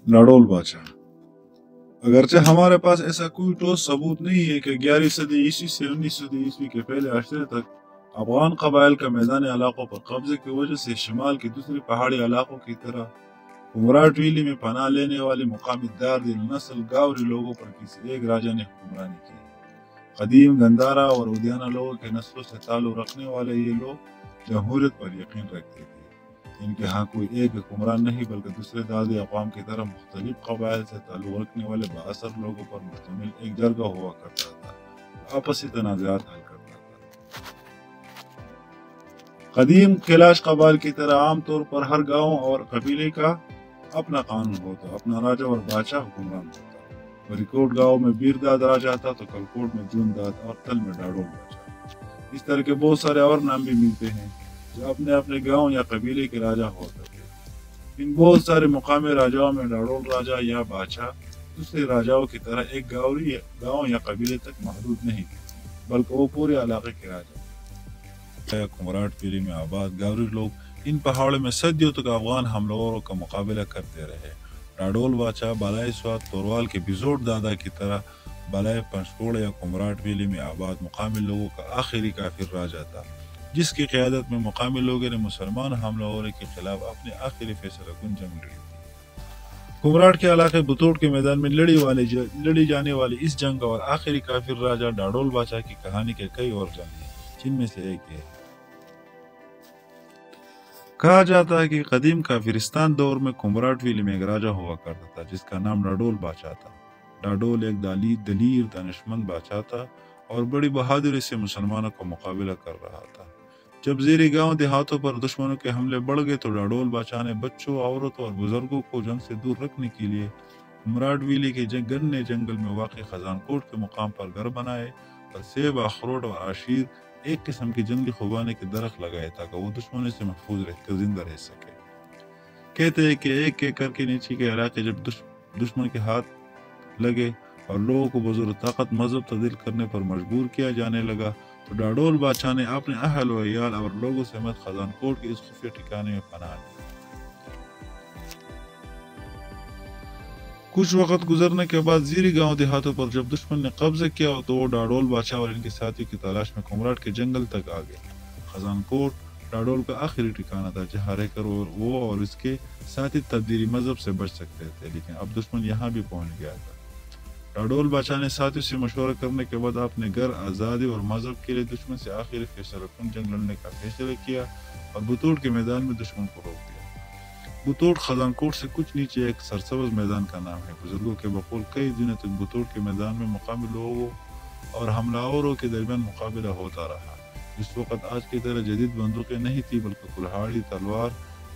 नाडोल बादशाह। अगरचे हमारे पास ऐसा कोई ठोस सबूत नहीं है कि 11वीं सदी ईस्वी से 19वीं सदी ईस्वी के पहले अशरे तक अफगान कबाइल का मैदानी इलाकों पर कब्जे की वजह से शिमाल के दूसरे पहाड़ी इलाकों की तरह कुमराट वैली में पनाह लेने वाले मुकामी दारदिल नस्ल गावरी लोगों पर किसी एक राजा ने हुक्मरानी की। कदीम गंदारा और उदियाना लोगों के नस्लों से ताल्लुक रखने वाले ये लोग जमहूरियत पर यकीन रखते थे। इनके यहाँ कोई एक हुक्मरान नहीं बल्कि दूसरे दादी अक़वाम की तरह मुख्तलिफ कबाइल से ताल्लुक रखने वाले बाअसर लोगों पर मुश्तमिल एक जरगा हुआ करता था, आपसी तनाज़ात हल करता था। कदीम कैलाश कबाइल की तरह आमतौर पर हर गांव और कबीले का अपना कानून होता, अपना राजा और बादशाह हुक्मरान होता। बरीकोट गांव में बीरदाद राजा था तो कलकोट में जूनदाद और तल में डाडोल बादशाह। इस तरह के बहुत सारे और नाम भी मिलते हैं जो अपने अपने गांव या कबीले के राजा हुआ करते। इन बहुत सारे मुकामी राजाओं में डाडोल राजा या बादशाह दूसरे राजाओं की तरह एक गांव या कबीले तक महदूद नहीं थे, बल्कि वो पूरे इलाके के राजा। कुमराट वैली में आबाद गावरी लोग इन पहाड़ों में सदियों तक अफगान हमलावरों का मुकाबला करते रहे। डाडोल बादशाह बालाई स्वाद तोरवाल के बिजोड़ दादा की तरह बालाई पंचकोड़ या कुमराट वैली में आबाद मुकामी लोगों का आखिरी काफिर राजा था, जिसकी क़यादत में मुकामी लोगों ने मुसलमान हमलावरों के खिलाफ अपने आखिरी फैसला कुन जंग लड़ी थी। कुमराट के इलाके बुतोड़ के मैदान में लड़ी जाने वाली इस जंग और आखिरी काफिर राजा डाडोल बादशाह की कहानी के कई और जंग हैं, जिनमें से एक है। कहा जाता है कि कदीम काफिरिस्तान दौर में कुमराट वैली में एक राजा हुआ करता था जिसका नाम डाडोल बादशाह था। डाडोल एक दलीर दानिशमंद बादशाह था और बड़ी बहादुरी से मुसलमानों का मुकाबला कर रहा था। जब ज़ेरी गांव देहातों पर दुश्मनों के हमले बढ़ गए तो डाडोल बादशाह ने बच्चों, औरतों और बुजुर्गों को जंग से दूर रखने के लिए कुमराट वैली के घने जंगल में वाक़ई खजानकोट के मुकाम पर घर बनाए और सेब, अखरोट और आशीर एक किस्म की जंगली खुबानी के दरख्त लगाए ताकि वो दुश्मनों से महफूज रहकर जिंदा रह सके। कहते हैं कि एक एक करके नीचे के इलाके जब दुश्मन के हाथ लगे और लोगों को बजुर्ग ताकत मजहब तब्दील करने पर मजबूर किया जाने लगा तो डाडोल बादशाह ने अपने अहल व अयाल और लोगों समेत खजानकोट के इस खुफिया ठिकाने में पनाह ली। कुछ वक्त गुजरने के बाद ज़ेरी गांव देहातों पर जब दुश्मन ने कब्जा किया तो वो डाडोल बादशाह और इनके साथियों की तलाश में कुमराट के जंगल तक आ गए। खजानकोट डाडोल का आखिरी ठिकाना था जहाँ रहकर वो और इसके साथी तब्दीली मजहब से बच सकते थे, लेकिन अब दुश्मन यहाँ भी पहुंच गया था। डाडोल बादशाह ने साथियों से मशवरा करने के बाद अपने घर, आज़ादी और मजहब के लिए दुश्मन से आखिरी फैसला कुन जंग लड़ने का फैसला किया और बुतोड़ के मैदान में दुश्मन को रोक दिया। बुतोड़ खजानकोट से कुछ नीचे एक सरसब्ज मैदान का नाम है। बुजुर्गों के बकौल कई दिनों तक बुतोड़ के मैदान में मुकामी लोगों और हमलावरों के दरमियान मुकाबला होता रहा। इस वक्त आज की तरह जदीद बंदूकें नहीं थी, बल्कि कुल्हाड़ी, तलवार,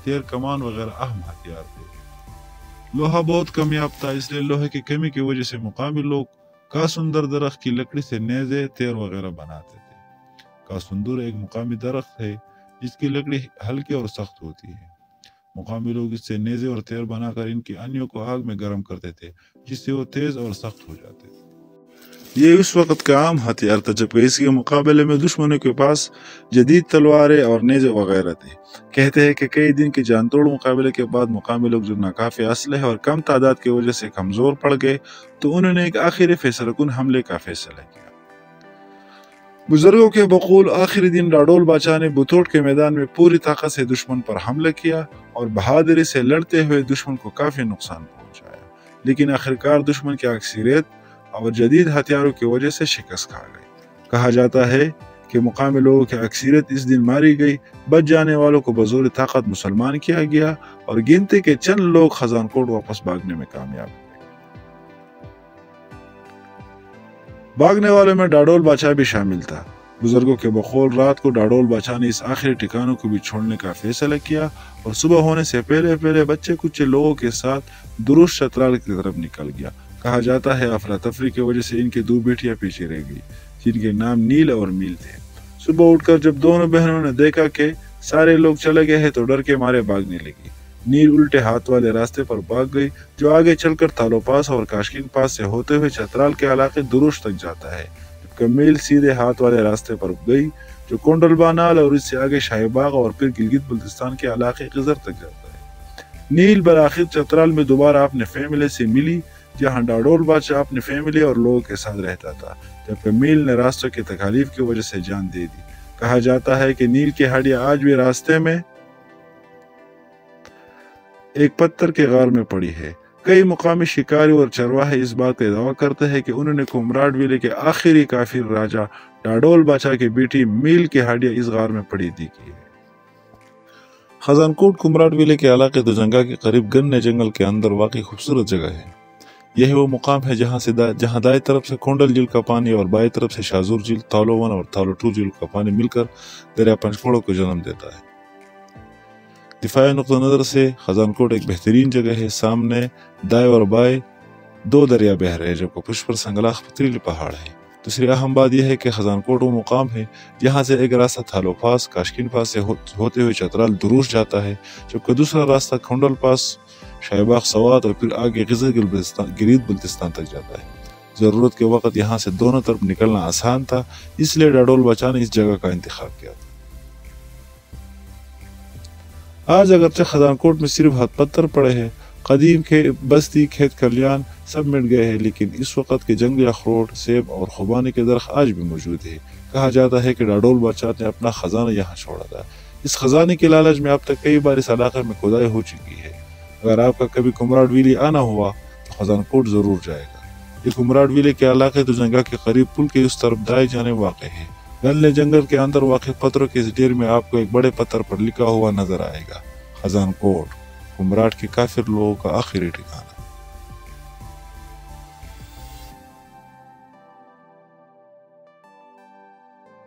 तीर कमान वगैरह अहम हथियार थे। लोहा बहुत कमयाब था, इसलिए लोहे की कमी की वजह से मुकामी लोग कासुंदर दरख्त की लकड़ी से नेज़े, तीर वगैरह बनाते थे। कासुंदर एक मुकामी दरख्त है जिसकी लकड़ी हल्की और सख्त होती है। मुकामी लोग इससे नेज़े और तीर बनाकर इनकी अनियों को आग में गर्म करते थे जिससे वो तेज और सख्त हो जाते थे। ये उस वक्त का आम हथियार था जबकि इसके मुकाबले में दुश्मनों के पास जदीद तलवारें और नेज़े वगैरह थे। कहते हैं कि कई दिन के जानतोड़ मुकाबले के बाद मुकामी लोग जो नाकाफी असलहे और कम तादाद की वजह से कमजोर पड़ गए तो उन्होंने एक आखिरी फैसला कुन हमले का फैसला किया। बुजुर्गों के बकौल आखिरी दिन डाडोल बादशाह ने बुतोड़ के मैदान में पूरी ताकत से दुश्मन पर हमला किया और बहादुरी से लड़ते हुए दुश्मन को काफी नुकसान पहुंचाया, लेकिन आखिरकार दुश्मन की अक्सरियत और जदीद हथियारों की वजह से शिकस्त खा गई। कहा जाता है कि मुकामी लोगों की अक्सरियत इस दिन मारी गई, बच जाने वालों को बजोर ताकत मुसलमान किया गया और गिनती के चंद लोग खजानकोट वापस भागने में कामयाब हुए। भागने वालों में डाडोल बादशाह भी शामिल था। बुजुर्गों के बकौल रात को डाडोल बादशाह ने इस आखिरी ठिकानों को भी छोड़ने का फैसला किया और सुबह होने से पहले पहले बच्चे कुछ लोगों के साथ दुरुस्त शतराल की तरफ निकल गया। कहा जाता है अफरा तफरी की वजह से इनकी दो बेटियां पीछे रह गई जिनके नाम नील और मील थे। सुबह उठकर जब दोनों बहनों ने देखा कि सारे लोग चले गए हैं तो डर के मारे भागने लगी। नील उल्टे हाथ वाले रास्ते पर भाग गई जो आगे चलकर तालो पास और काशकीन पास से होते हुए चतराल के इलाके दुरुस्त तक जाता है, जबकि मील सीधे हाथ वाले रास्ते पर गई जो कोंडल बानाल और इससे आगे शाहीबाग और फिर गिलगित बल्तिस्तान के इलाके खिजर तक जाता है। نیل بالآخر چترال میں دوبارہ اپنے فیملی سے ملی، جہاں ڈاڈول بادشاہ اپنے فیملی اور لوگوں کے ساتھ رہتا تھا، جبکہ میل نے راستوں کی تکالیف کی وجہ سے جان دے دی۔ کہا جاتا ہے کہ نیل کی ہڈیاں آج بھی راستے میں ایک پتھر کے غار میں پڑی ہے۔ کئی مقامی شکاری اور چرواہے اس بات کا دعویٰ کرتے ہیں کہ انہوں نے کمراٹ ویلے کے آخری کافر راجہ ڈاڈول بادشاہ کی بیٹی میل کی ہڈیاں اس غار میں پڑی دیکھی ہے۔ خزان کوٹ کمراٹ ویلے کے علاقے دوجنگا کے قریب گنے جنگل کے اندر واقع خوبصورت جگہ ہے۔ یہ وہ مقام ہے جہاں دائیں طرف سے کونڈل جھیل کا پانی اور بائیں طرف سے شازور جھیل، تھالو 1 اور تھالو 2 جھیل کا پانی مل کر دریا پنچکوڑوں کو جنم دیتا ہے۔ دفاعی نقطہ نظر سے خزان کوٹ ایک بہترین جگہ ہے۔ سامنے دائیں اور بائیں 2 دریا بہ رہے ہیں، جبکہ پشت پر سنگلاخ پتریلی پہاڑ ہے۔ دوسری اہم بات یہ ہے کہ خزان کوٹ وہ مقام ہے جہاں سے ایک راستہ تھالو پاس، کاشکین پاس سے ہوتے ہوئے چترال دروش جاتا ہے، جبکہ دوسرا راستہ کھونڈل پاس، شائباغ سوات اور پھر آگے غزہ گرید بلتستان تک جاتا ہے۔ ضرورت کے وقت یہاں سے دونوں طرف نکلنا آسان تھا، اس لیے ڈاڈول بادشاہ نے اس جگہ کا انتخاب کیا تھا۔ آج اگرچہ خزان کوٹ میں صرف ہاتھ پتھر پڑے ہیں، قدیم بستی، کھیت کھلیان سب مٹ گئے ہیں، لیکن اس وقت کے جنگلی اخروٹ، سیب اور خوبانے کے درخت آج بھی موجود ہیں۔ کہا جاتا ہے کہ ڈاڈول بادشاہ نے اپنا خزانہ یہاں چھوڑا تھا۔ اس خزانے کے لالچ میں اب تک کئی بار اس علاقے میں کھدائی ہو چکی ہے۔ اگر آپ کا کبھی کمراٹ ویلی آنا ہوا تو خزان کوٹ ضرور جائے گا۔ یہ کمراٹ ویلی کے علاقے دوجنگا کے قریب پل کے اس طرف دائیں جانب واقع ہے۔ گلے جنگل کے اندر واقع پتھروں کے اس ڈھیر میں آپ کو ایک بڑے پتھر پر لکھا ہوا نظر آئے گا، خزان کوٹ، کمراٹ کے کافر لوگوں کا آخری ٹھکانہ۔